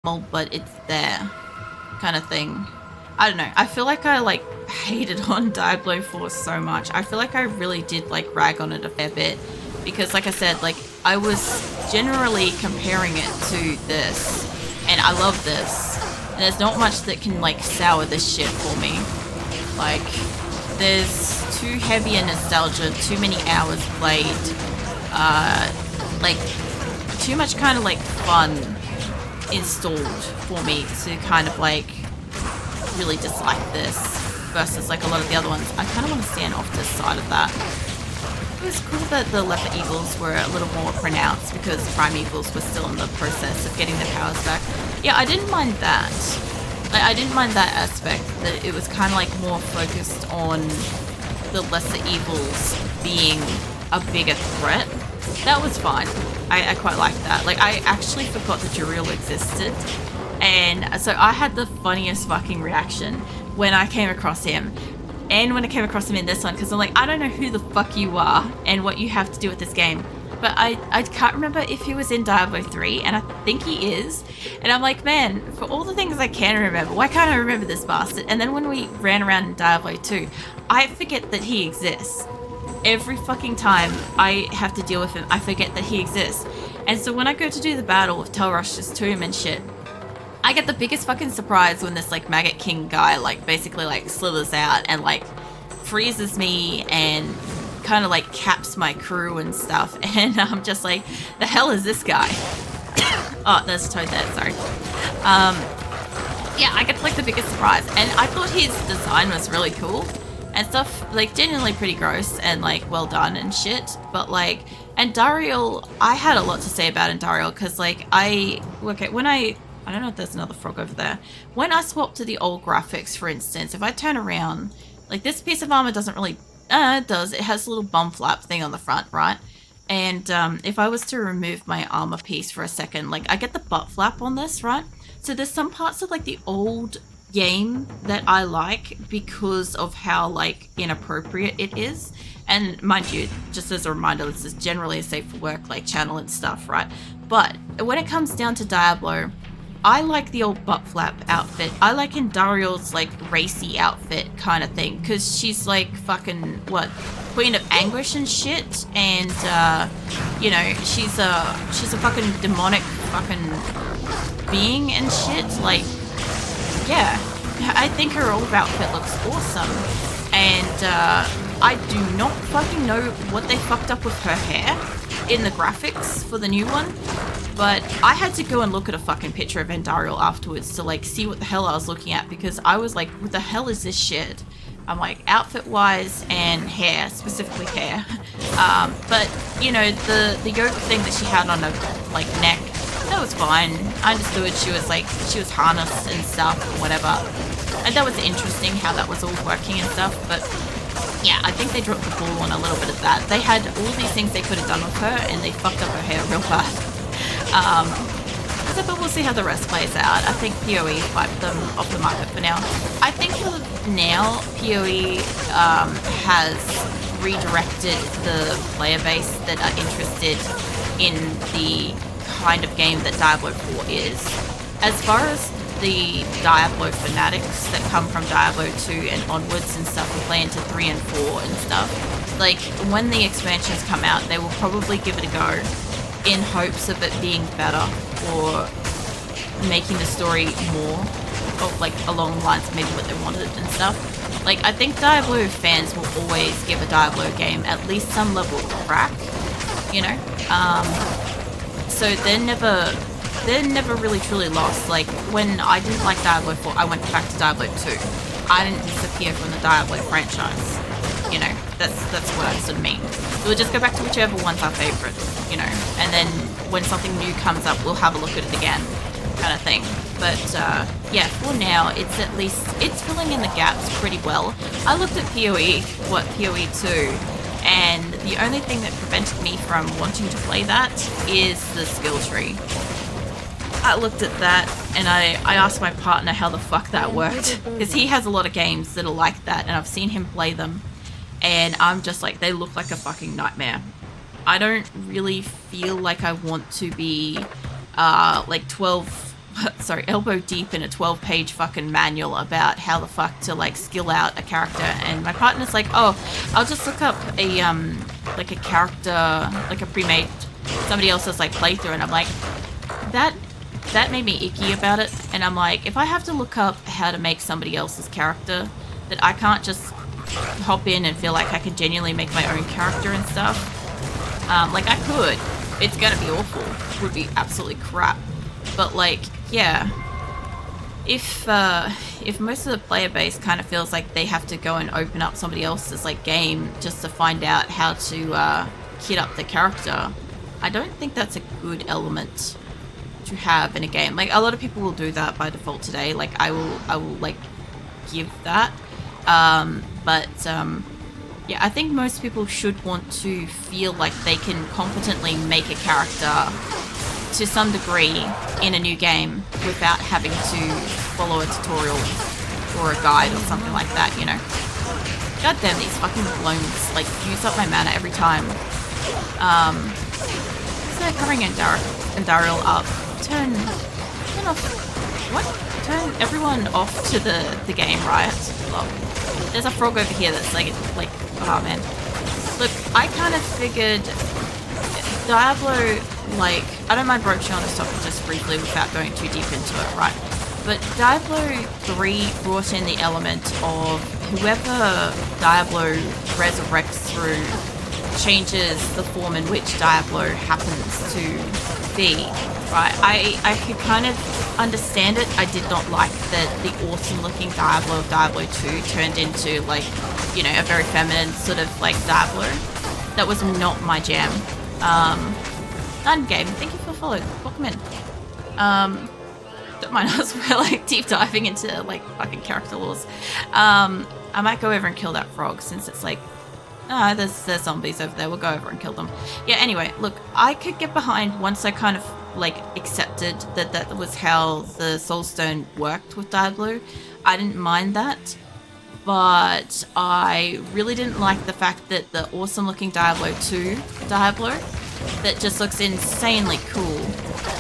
but it's there kind of thing. I don't know. I feel like I like hated on Diablo 4 so much. I feel like I really did like rag on it a fair bit because like I said, like I was generally comparing it to this and I love this. And there's not much that can like sour this shit for me. Like there's too heavy a nostalgia, too many hours played, like too much kind of like fun installed for me to kind of like really dislike this versus like a lot of the other ones. I kind of want to stand off to the side of that. It was cool that the Leper Eagles were a little more pronounced because Prime Eagles were still in the process of getting their powers back. Yeah, I didn't mind that. I didn't mind that aspect, that it was kind of like more focused on the lesser evils being a bigger threat. That was fine. I quite liked that. Like, I actually forgot that Juriel existed. And so I had the funniest fucking reaction when I came across him. And when I came across him in this one, because I'm like, I don't know who the fuck you are and what you have to do with this game. But I can't remember if he was in Diablo 3, and I think he is. And I'm like, man, for all the things I can remember, why can't I remember this bastard? And then when we ran around in Diablo 2, I forget that he exists. Every fucking time I have to deal with him, I forget that he exists. And so when I go to do the battle with Telrush's tomb and shit, I get the biggest fucking surprise when this like Maggot King guy like basically like slithers out and like freezes me and kind of like caps my crew and stuff. And I'm just like, the hell is this guy? Oh, there's a toad there, sorry. Yeah, I get like the biggest surprise. And I thought his design was really cool and stuff, like genuinely pretty gross and like well done and shit. But like, and Dariel, I had a lot to say about in Dariel because like when I don't know if there's another frog over there. When I swap to the old graphics, for instance, if I turn around, like this piece of armor doesn't really, it does. It has a little bum flap thing on the front, right? And if I was to remove my armor piece for a second, like I get the butt flap on this, right? So there's some parts of like the old game that I like because of how like inappropriate it is. And mind you, just as a reminder, this is generally a safe for work like channel and stuff, right? But when it comes down to Diablo, I like the old butt flap outfit. I like Indariel's like racy outfit kind of thing because she's like fucking what, Queen of Anguish and shit, and you know, she's a fucking demonic fucking being and shit. Like, yeah, I think her old outfit looks awesome, and I do not fucking know what they fucked up with her hair in the graphics for the new one. But I had to go and look at a fucking picture of Endariel afterwards to like see what the hell I was looking at because I was like, what the hell is this shit? I'm like, outfit wise and hair, specifically hair. But you know, the yoke thing that she had on her like neck, that was fine. I understood she was harnessed and stuff or whatever. And that was interesting how that was all working and stuff, but yeah, I think they dropped the ball on a little bit of that. They had all these things they could have done with her and they fucked up her hair real bad. But we'll see how the rest plays out. I think PoE wiped them off the market for now. I think for now, PoE has redirected the player base that are interested in the kind of game that Diablo 4 is. As far as the Diablo fanatics that come from Diablo 2 and onwards and stuff and play into 3 and 4 and stuff, like when the expansions come out, they will probably give it a go in hopes of it being better or making the story more of like along the lines of maybe what they wanted and stuff. Like I think Diablo fans will always give a Diablo game at least some level of crack, you know? So they're never really truly lost. Like when I didn't like Diablo 4, I went back to Diablo 2. I didn't disappear from the Diablo franchise. You know, that's what I sort of mean. We'll just go back to whichever one's our favorite, you know, and then when something new comes up, we'll have a look at it again, kind of thing. But yeah, for now, it's filling in the gaps pretty well. I looked at PoE 2, and the only thing that prevented me from wanting to play that is the skill tree. I looked at that and I asked my partner how the fuck that worked, because he has a lot of games that are like that and I've seen him play them. And I'm just like, they look like a fucking nightmare. I don't really feel like I want to be like 12 elbow deep in a 12-page fucking manual about how the fuck to like skill out a character, and my partner's like, oh, I'll just look up a like a character, like a pre-made somebody else's like playthrough, and I'm like, that made me icky about it. And I'm like, if I have to look up how to make somebody else's character, that I can't just hop in and feel like I can genuinely make my own character and stuff. Like I could. It's gonna be awful. It would be absolutely crap. But like, yeah. If most of the player base kind of feels like they have to go and open up somebody else's like game just to find out how to kit up the character, I don't think that's a good element to have in a game. Like a lot of people will do that by default today. Like I will like give that. Yeah, I think most people should want to feel like they can competently make a character to some degree in a new game without having to follow a tutorial or a guide or something like that, you know. God damn, these fucking clones like use up my mana every time. So they're covering Andariel up. Turn off. What? Turn everyone off to the game, right? Look, there's a frog over here that's like, oh man. Look, I kind of figured Diablo, like, I don't mind broaching on this topic just briefly without going too deep into it, right? But Diablo 3 brought in the element of whoever Diablo resurrects through changes the form in which Diablo happens to be, right? I could kind of understand it. I did not like that the awesome looking Diablo of Diablo 2 turned into like, you know, a very feminine sort of like Diablo. That was not my jam. Game, thank you for following. Welcome in. Don't mind us, we're like deep diving into like fucking character laws. I might go over and kill that frog since it's like, there's zombies over there, we'll go over and kill them. Yeah, anyway, look, I could get behind once I kind of like accepted that that was how the Soulstone worked with Diablo. I didn't mind that, but I really didn't like the fact that the awesome looking Diablo 2 Diablo that just looks insanely cool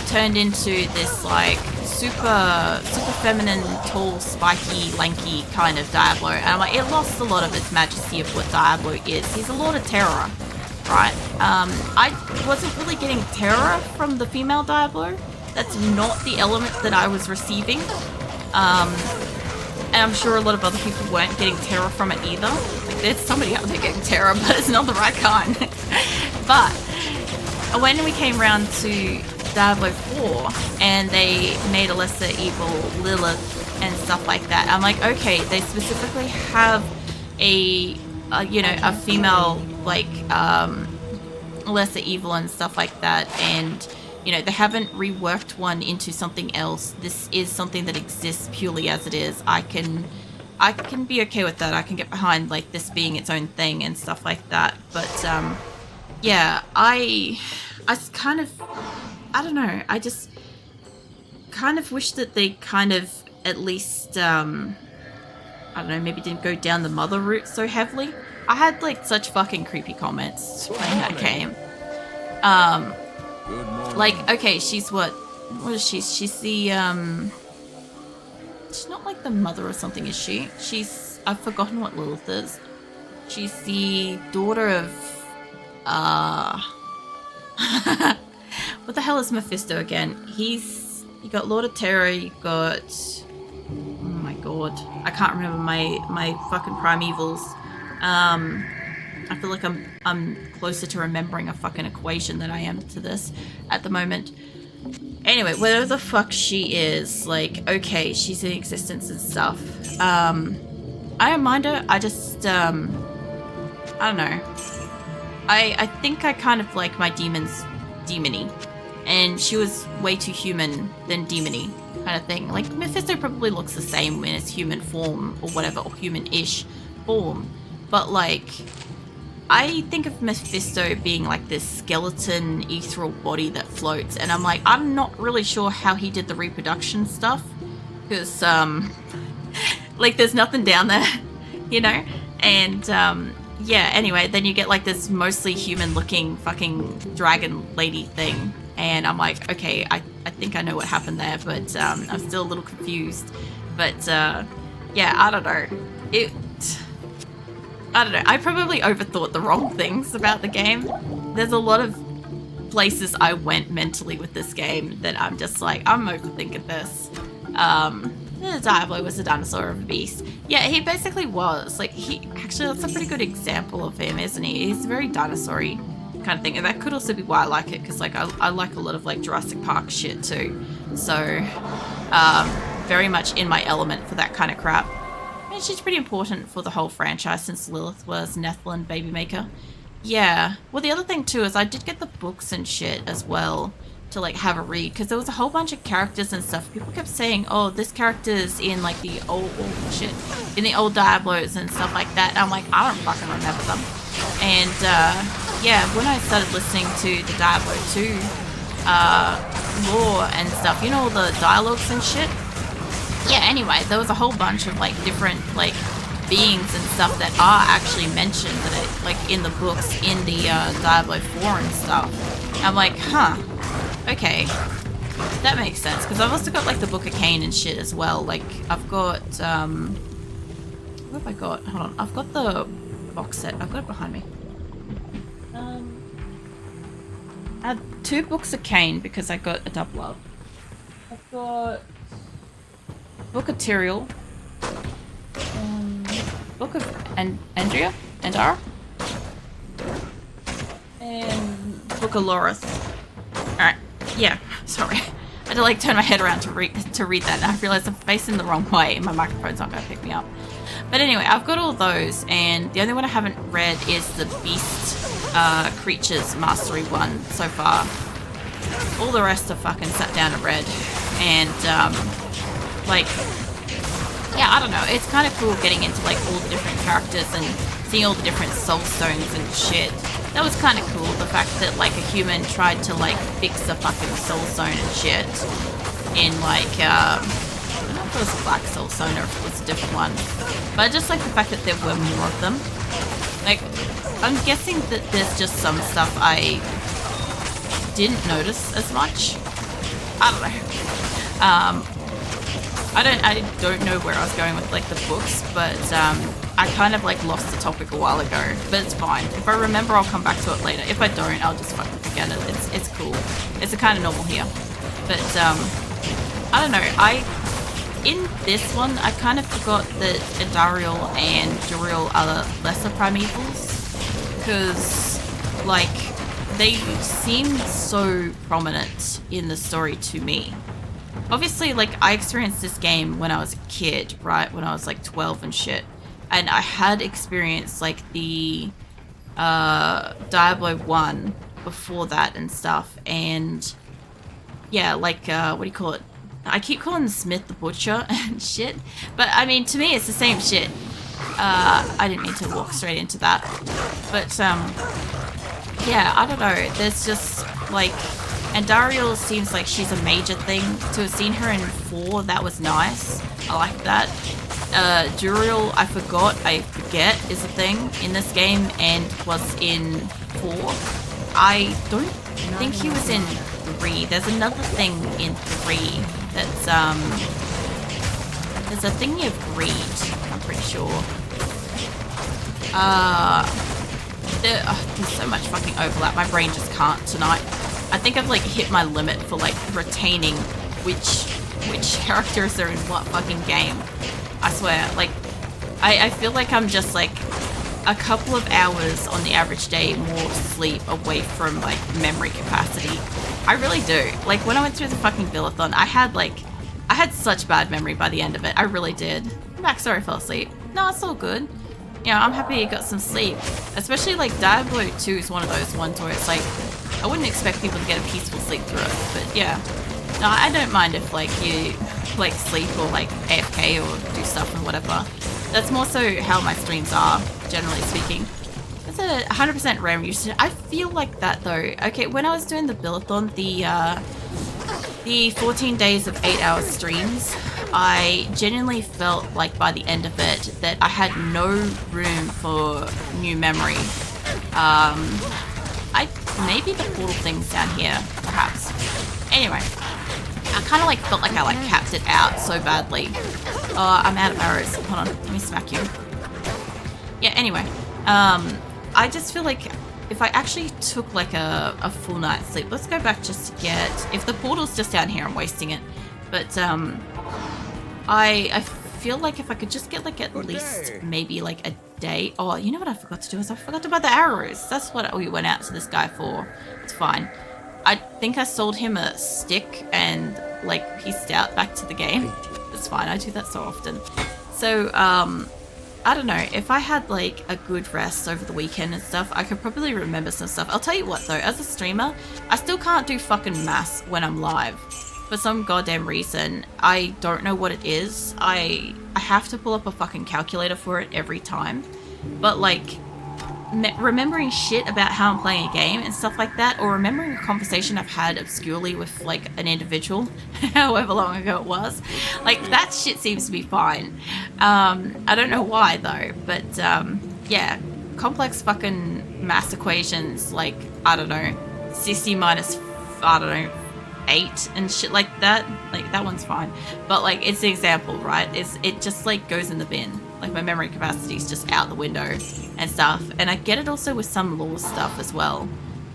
turned into this like super feminine, tall, spiky, lanky kind of Diablo, and I'm like, it lost a lot of its majesty of what Diablo is. He's a Lord of Terror, right? I wasn't really getting terror from the female Diablo. That's not the element that I was receiving. And I'm sure a lot of other people weren't getting terror from it either. Like, there's somebody out there getting terror, but it's not the right kind. But when we came around to Diablo 4 and they made a lesser evil Lilith and stuff like that, I'm like, okay, they specifically have a female like lesser evil and stuff like that, and you know, they haven't reworked one into something else. This is something that exists purely as it is. I can be okay with that. I can get behind like this being its own thing and stuff like that. But yeah, I kind of, I don't know. I just kind of wish that they kind of at least I don't know, maybe didn't go down the mother route so heavily. I had like such fucking creepy comments playing that game. Like, okay, she's what is she? She's the she's not like the mother or something, is she? She's, I've forgotten what Lilith is. She's the daughter of what the hell is Mephisto again? You got Lord of Terror, you got, oh my god, I can't remember my fucking primevals. I feel like I'm closer to remembering a fucking equation than I am to this at the moment. Anyway, whatever the fuck she is, like, okay, she's in existence and stuff. I don't mind her. I just, I don't know. I think I kind of like my demons demony, and she was way too human than demony kind of thing. Like, Mephisto probably looks the same in its human form or whatever, or human-ish form, but like, I think of Mephisto being like this skeleton ethereal body that floats, and I'm like, I'm not really sure how he did the reproduction stuff, because like there's nothing down there, you know? And yeah, anyway, then you get like this mostly human looking fucking dragon lady thing, and I'm like, okay, I think I know what happened there, but I'm still a little confused. But yeah, I don't know. I don't know. I probably overthought the wrong things about the game. There's a lot of places I went mentally with this game that I'm just like, I'm overthinking this. Diablo was a dinosaur of a beast. Yeah, he basically was. Like, actually, that's a pretty good example of him, isn't he? He's very dinosaur-y kind of thing. And that could also be why I like it, because like I like a lot of like Jurassic Park shit too. So, very much in my element for that kind of crap. And she's pretty important for the whole franchise since Lilith was Nephilim Babymaker. Yeah. Well, the other thing too is I did get the books and shit as well to like have a read, because there was a whole bunch of characters and stuff. People kept saying, oh, this character's in like the old shit, in the old Diablos and stuff like that. And I'm like, I don't fucking remember them. And yeah, when I started listening to the Diablo 2 lore and stuff, you know, all the dialogues and shit. Yeah, anyway, there was a whole bunch of like different like beings and stuff that are actually mentioned that are, like in the books in the Diablo 4 and stuff. I'm like, huh, okay, that makes sense, because I've also got like the Book of Cain and shit as well. Like I've got what have I got? Hold on, I've got the box set. I've got it behind me. I had 2 books of Cain because I got a double up. I've got Book of Tyrael, Book of Andrea, Andara, and Book of Lorith. Alright, yeah, sorry. I had to like turn my head around to read that, and I realized I'm facing the wrong way and my microphone's not going to pick me up. But anyway, I've got all those, and the only one I haven't read is the Beast Creatures Mastery one so far. All the rest are fucking sat down and read, and like, yeah, I don't know, it's kind of cool getting into like all the different characters and seeing all the different soul stones and shit. That was kind of cool, the fact that like a human tried to like fix a fucking soul stone and shit in like, I don't know if it was a black soul stone or if it was a different one, but I just like the fact that there were more of them. Like, I'm guessing that there's just some stuff I didn't notice as much. I don't know. I don't know where I was going with like the books, but I kind of like lost the topic a while ago, but it's fine. If I remember, I'll come back to it later. If I don't, I'll just fucking forget it. It's cool. It's kind of normal here. But I don't know. In this one, I kind of forgot that Andariel and Duriel are lesser primevals, because like they seemed so prominent in the story to me. Obviously, like, I experienced this game when I was a kid, right? When I was, like, 12 and shit. And I had experienced, like, the Diablo 1 before that and stuff. And, yeah, like, what do you call it? I keep calling Smith the Butcher and shit. But, I mean, to me, it's the same shit. I didn't mean to walk straight into that. But, yeah, I don't know. There's just, like... And Dariel seems like she's a major thing. To have seen her in 4, that was nice. I like that. Duriel, I forget, is a thing in this game and was in 4. I don't think he was in 3. There's another thing in 3 that's, there's a thingy of greed, I'm pretty sure. There's so much fucking overlap. My brain just can't tonight. I think I've like hit my limit for like retaining which characters are in what fucking game. I swear, like I feel like I'm just like a couple of hours on the average day more sleep away from like memory capacity. I really do. Like when I went through the fucking Billathon, I had such bad memory by the end of it. I really did. I'm back, sorry I fell asleep. No, it's all good. You know, I'm happy you got some sleep. Especially like Diablo 2 is one of those ones where it's like I wouldn't expect people to get a peaceful sleep through it, but yeah. No, I don't mind if like you like sleep or like AFK or do stuff and whatever. That's more so how my streams are, generally speaking. It's a 100% random usage. I feel like that though. Okay, when I was doing the Billathon, the 14 days of 8-hour streams, I genuinely felt like by the end of it that I had no room for new memory. Maybe the portal thing's down here. perhaps. Anyway, I kind of like felt like I like capped it out so badly. Oh, I'm out of arrows. Hold on, let me smack you. Yeah, anyway, I just feel like if I actually took like a full night's sleep, let's go back just to get, if the portal's just down here, I'm wasting it. But I feel like if I could just get like at least maybe like a day. Oh, you know what I forgot to do is I forgot to buy the arrows. That's what we went out to this guy for. It's fine. I think I sold him a stick and like pieced out back to the game. It's fine. I do that so often. So I don't know, if I had like a good rest over the weekend and stuff, I could probably remember some stuff. I'll tell you what though, as a streamer, I still can't do fucking maths when I'm live. For some goddamn reason, I don't know what it is. I have to pull up a fucking calculator for it every time. But like, remembering shit about how I'm playing a game and stuff like that, or remembering a conversation I've had obscurely with like an individual, however long ago it was, like that shit seems to be fine. I don't know why though, but yeah, complex fucking math equations, like, I don't know, 60 minus, I don't know, 8 and shit like that one's fine. But like, it's the example, right? It just like goes in the bin. Like my memory capacity is just out the window and stuff. And I get it also with some law stuff as well.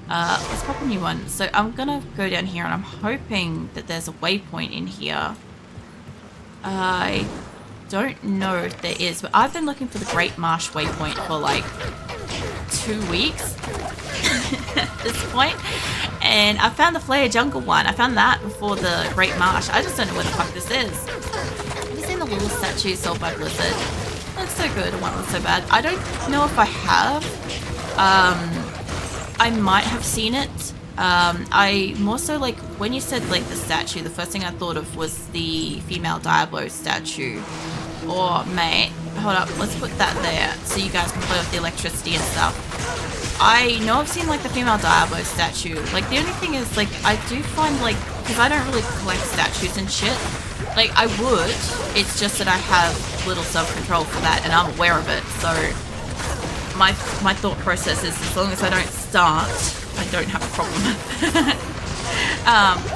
Let's pop a new one. So I'm gonna go down here and I'm hoping that there's a waypoint in here. I don't know if there is, but I've been looking for the Great Marsh waypoint for like 2 weeks at this point. And I found the Flayer jungle one. I found that before the Great Marsh. I just don't know where the fuck this is. Have you seen the little statue sold by Blizzard? It looks so good. One looks so bad. I don't know if I have. I might have seen it. I more so like when you said like the statue, the first thing I thought of was the female Diablo statue. Or mate, hold up, let's put that there so you guys can play with the electricity and stuff. I know I've seen like the female Diablo statue. Like the only thing is like I do find like, because I don't really collect statues and shit. Like I would, it's just that I have little self-control for that and I'm aware of it. So my thought process is as long as I don't start, I don't have a problem.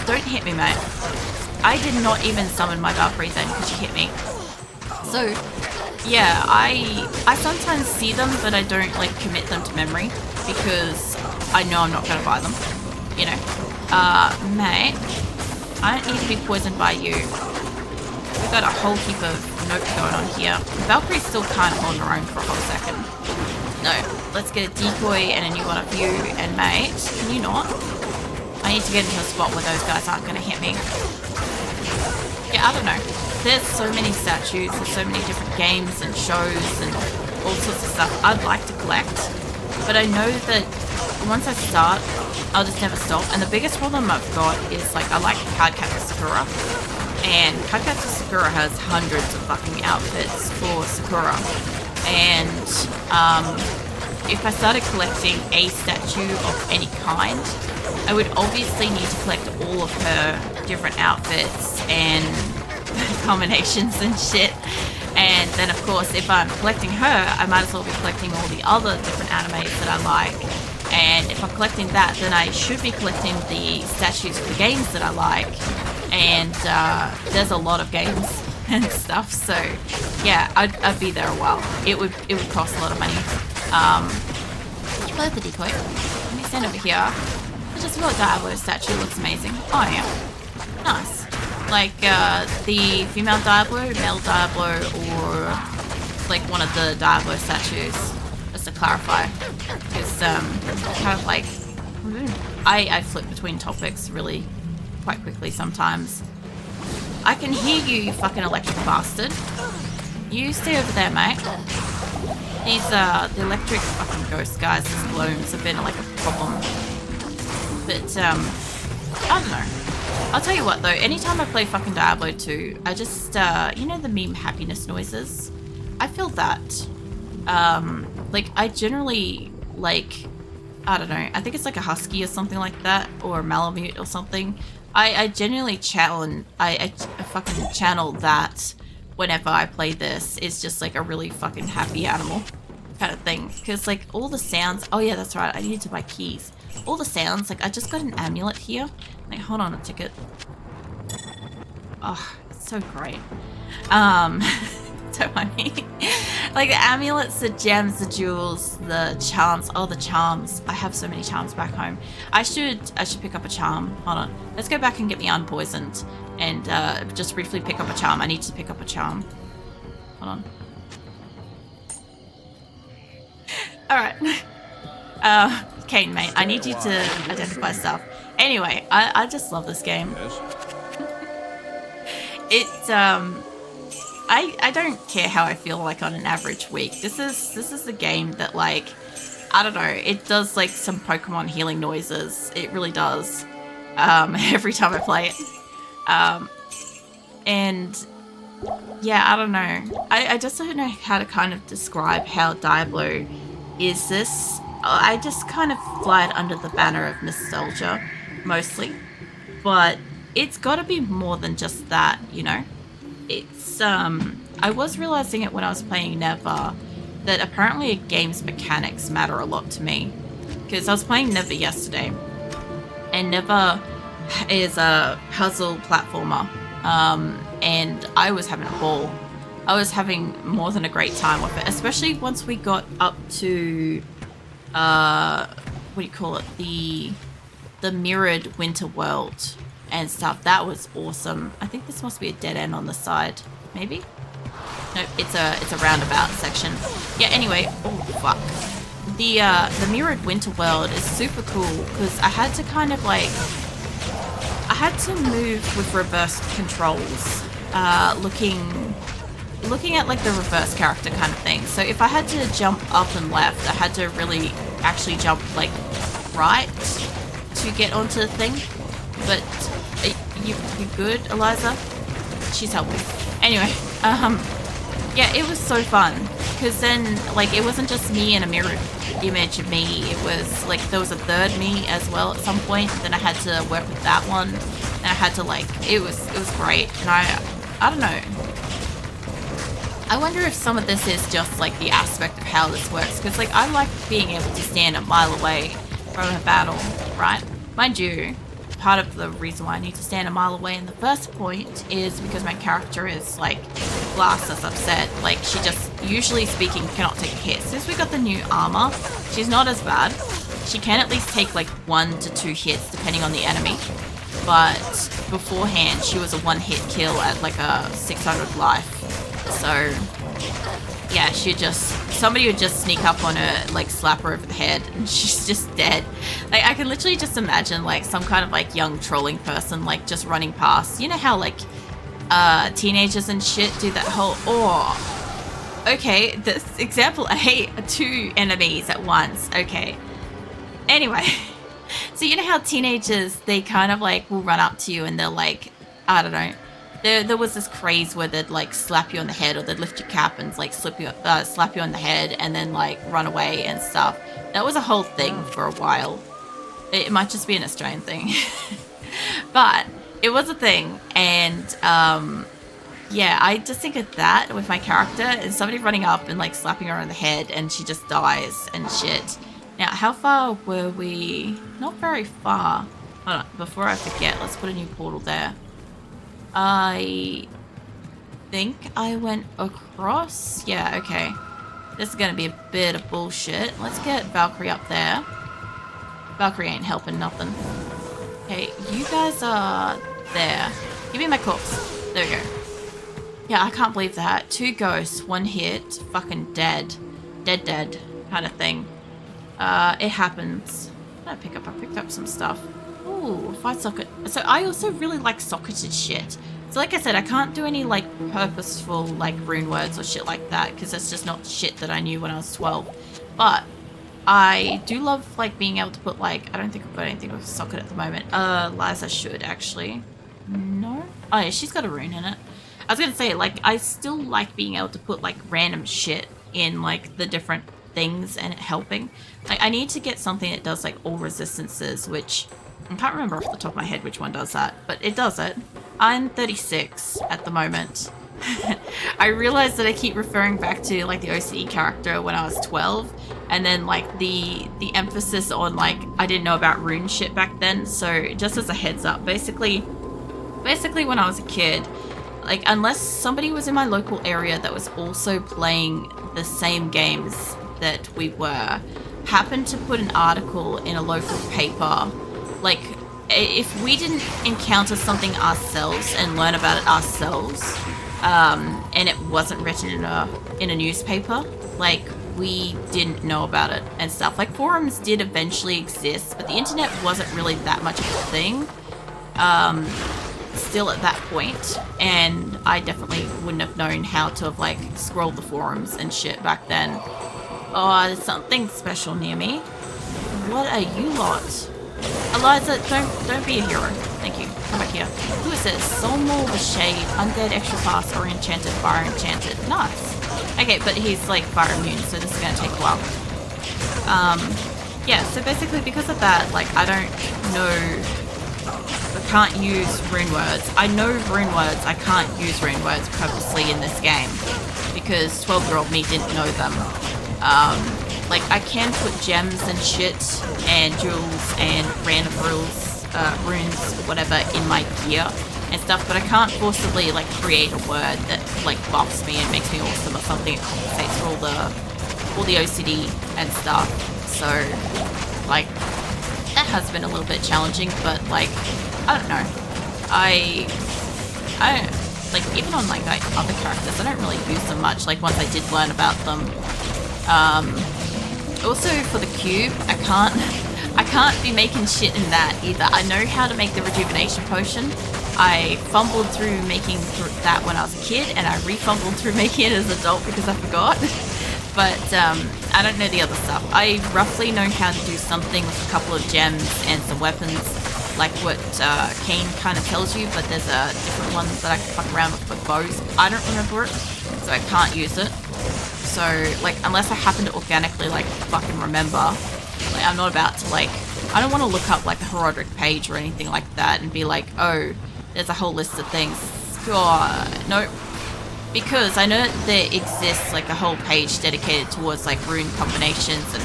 Don't hit me, mate. I did not even summon my Valkyrie then because you hit me. So yeah, I sometimes see them, but I don't like commit them to memory because I know I'm not gonna buy them. You know, mate, I don't need to be poisoned by you. We've got a whole heap of nope going on here. Valkyrie still can't hold her own for a whole second. No, let's get a decoy and a new one of you. And mate, can you not? I need to get into a spot where those guys aren't gonna hit me. Yeah, I don't know. There's so many statues, there's so many different games and shows and all sorts of stuff I'd like to collect. But I know that once I start, I'll just never stop. And the biggest problem I've got is like I like Cardcaptor Sakura. And Cardcaptor Sakura has hundreds of fucking outfits for Sakura. And if I started collecting a statue of any kind, I would obviously need to collect all of her different outfits and combinations and shit. And then of course if I'm collecting her, I might as well be collecting all the other different animes that I like. And if I'm collecting that, then I should be collecting the statues for the games that I like. And there's a lot of games and stuff, so yeah, I'd be there a while. It would cost a lot of money. Can you play with the decoy? Let me stand over here. I just thought Diablo statue looks amazing. Oh yeah, nice. Like the female Diablo, male Diablo, or like one of the Diablo statues. Just to clarify, because kind of like I flip between topics really quite quickly sometimes. I can hear you, you fucking electric bastard. You stay over there, mate. These the electric fucking ghost guys, these glooms have been like a problem. But I don't know. I'll tell you what though, anytime I play fucking Diablo 2, I just you know the meme happiness noises? I feel that. Like I generally like, I don't know, I think it's like a husky or something like that, or a Malamute or something. I genuinely channel, I fucking channel that whenever I play this. It's just like a really fucking happy animal kind of thing. Because like all the sounds, oh yeah, that's right, I needed to buy keys. all the sounds. Like, I just got an amulet here. Like, hold on a ticket. Oh, it's so great. So funny. Like, the amulets, the gems, the jewels, the charms. Oh, the charms. I have so many charms back home. I should pick up a charm. Hold on. Let's go back and get me unpoisoned. And just briefly pick up a charm. I need to pick up a charm. Hold on. Alright. Kane, mate, I need you to identify stuff. Anyway, I just love this game. It's, I don't care how I feel like on an average week. This is the game that, like, I don't know, it does like some Pokemon healing noises. It really does. Every time I play it. And yeah, I don't know. I just don't know how to kind of describe how Diablo is this. I just kind of fly it under the banner of nostalgia, mostly. But it's got to be more than just that, you know? It's, I was realizing it when I was playing Never, that apparently a game's mechanics matter a lot to me. Because I was playing Never yesterday, and Never is a puzzle platformer, and I was having a ball. I was having more than a great time with it, especially once we got up to, what do you call it, the mirrored winter world and stuff. That was awesome. I think this must be a dead end on the side, maybe? No, it's a roundabout section. Yeah, anyway, oh fuck. The mirrored winter world is super cool because I had to kind of like, I had to move with reverse controls, looking at like the reverse character kind of thing. So if I had to jump up and left, I had to really actually jump like right to get onto the thing. But you good, Eliza? She's helping. Anyway, yeah, it was so fun because then like it wasn't just me and a mirrored image of me. It was like there was a third me as well at some point. Then I had to work with that one, and I had to like it was great. And I don't know. I wonder if some of this is just like the aspect of how this works, because like I like being able to stand a mile away from a battle, right? Mind you, part of the reason why I need to stand a mile away in the first point is because my character is like glass, as I've said. Like she just, usually speaking, cannot take a hit. Since we got the new armor, she's not as bad. She can at least take like 1 to 2 hits depending on the enemy. But beforehand, she was a 1-hit kill at like a 600 life. So yeah, somebody would just sneak up on her, like slap her over the head, and she's just dead. Like I can literally just imagine like some kind of like young trolling person like just running past. You know how like teenagers and shit do that whole, okay, this example, I hate 2 enemies at once. Okay. Anyway, so you know how teenagers, they kind of like will run up to you and they're like, I don't know. There was this craze where they'd like slap you on the head, or they'd lift your cap and like slap you on the head and then like run away and stuff. That was a whole thing for a while. It might just be an Australian thing, but it was a thing. And yeah, I just think of that with my character and somebody running up and like slapping her on the head and she just dies and shit. Now, how far were we? Not very far. Hold on, before I forget, let's put a new portal there. I think I went across. Yeah, okay. This is going to be a bit of bullshit. Let's get Valkyrie up there. Valkyrie ain't helping nothing. Okay, you guys are there. Give me my corpse. There we go. Yeah, I can't believe that. 2 ghosts, 1 hit, fucking dead. Dead kind of thing. It happens. What did I pick up? I picked up some stuff. Ooh, fight socket. So I also really like socketed shit. So like I said, I can't do any like purposeful like rune words or shit like that because that's just not shit that I knew when I was 12. But I do love like being able to put like, I don't think I've got anything with a socket at the moment. Liza should actually. No? Oh yeah, she's got a rune in it. I was gonna say, like, I still like being able to put like random shit in like the different things and it helping. Like I need to get something that does like all resistances, which I can't remember off the top of my head which one does that, but it does it. I'm 36 at the moment. I realized that I keep referring back to like the OCE character when I was 12, And then like the emphasis on like I didn't know about rune shit back then. So just as a heads up, basically when I was a kid, like unless somebody was in my local area that was also playing the same games that we were, happened to put an article in a local paper, like if we didn't encounter something ourselves and learn about it ourselves, and it wasn't written in a newspaper, like we didn't know about it and stuff. Like forums did eventually exist, but the internet wasn't really that much of a thing still at that point, and I definitely wouldn't have known how to have like scrolled the forums and shit back then. Oh, there's something special near me. What are you lot? Eliza, don't be a hero. Thank you. Come back here. Who is this? Soulmore the Shade, Undead, Extra Fast, or Enchanted, Fire Enchanted. Nice. Okay, but he's like fire immune, so this is gonna take a while. Yeah, so basically because of that, like I don't know, I can't use rune words. I know rune words, I can't use rune words purposely in this game because 12-year-old me didn't know them. Like I can put gems and shit and jewels and random runes, whatever, in my gear and stuff, but I can't forcibly like create a word that like buffs me and makes me awesome or something. It compensates for all the OCD and stuff. So like that has been a little bit challenging, but like I don't know. I don't like, even on like other characters, I don't really use them much. Like once I did learn about them. Also for the cube, I can't be making shit in that either. I know how to make the rejuvenation potion. I fumbled through making that when I was a kid, and I refumbled through making it as an adult because I forgot. But I don't know the other stuff. I roughly know how to do something with a couple of gems and some weapons, like what Kane kind of tells you, but there's a different one that I can fuck around with bows. I don't remember it, so I can't use it. So, like, unless I happen to organically, like, fucking remember, like, I'm not about to, like, I don't want to look up, like, a Herodic page or anything like that and be like, oh, there's a whole list of things. God, no. Because I know that there exists, like, a whole page dedicated towards, like, rune combinations and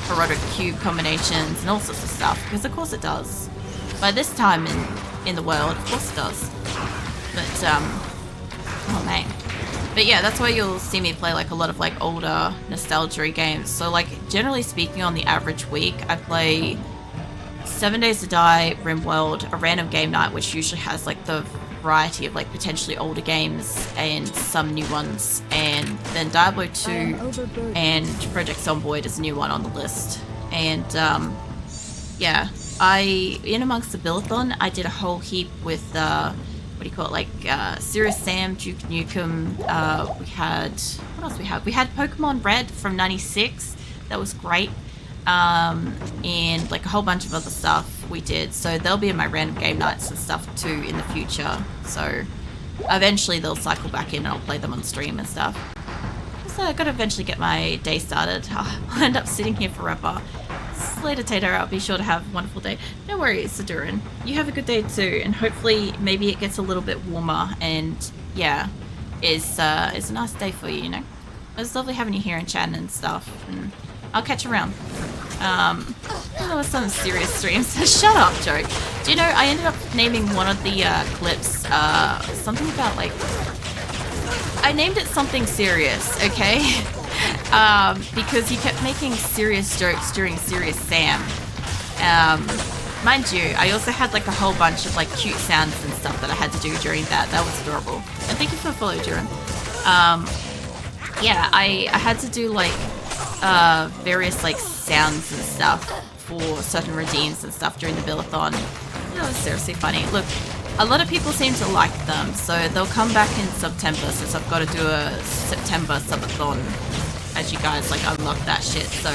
Herodic cube combinations and all sorts of stuff. Because, of course, it does. By this time in the world, of course it does. But, oh, man. But yeah, that's why you'll see me play like a lot of like older nostalgia games. So like generally speaking, on the average week, I play 7 Days to Die, RimWorld, a random game night, which usually has like the variety of like potentially older games and some new ones, and then Diablo 2 and Project Zomboid is a new one on the list. And yeah, in amongst the Billathon, I did a whole heap with what do you call it, like Serious Sam, Duke Nukem. We had, what else we had? We had Pokemon Red from 96. That was great. And like a whole bunch of other stuff we did. So they'll be in my random game nights and stuff too in the future. So eventually they'll cycle back in and I'll play them on stream and stuff. So I've got to eventually get my day started. I'll end up sitting here forever. Later, Tater, I'll be sure to have a wonderful day. No worries, Sadurin. You have a good day too, and hopefully maybe it gets a little bit warmer, and yeah, it's a nice day for you, you know? It was lovely having you here and chatting and stuff, and I'll catch you around. There was some serious streams. Shut up, joke. Do you know, I ended up naming one of the clips, something about like, I named it something serious, okay? Because he kept making serious jokes during Serious Sam. Mind you, I also had like a whole bunch of like cute sounds and stuff that I had to do during that. That was adorable. And thank you for the follow, Duran. Yeah, I had to do like various like sounds and stuff for certain redeems and stuff during the Billathon. That was seriously funny. Look, a lot of people seem to like them, so they'll come back in September since I've got to do a September subathon. As you guys like unlock that shit, so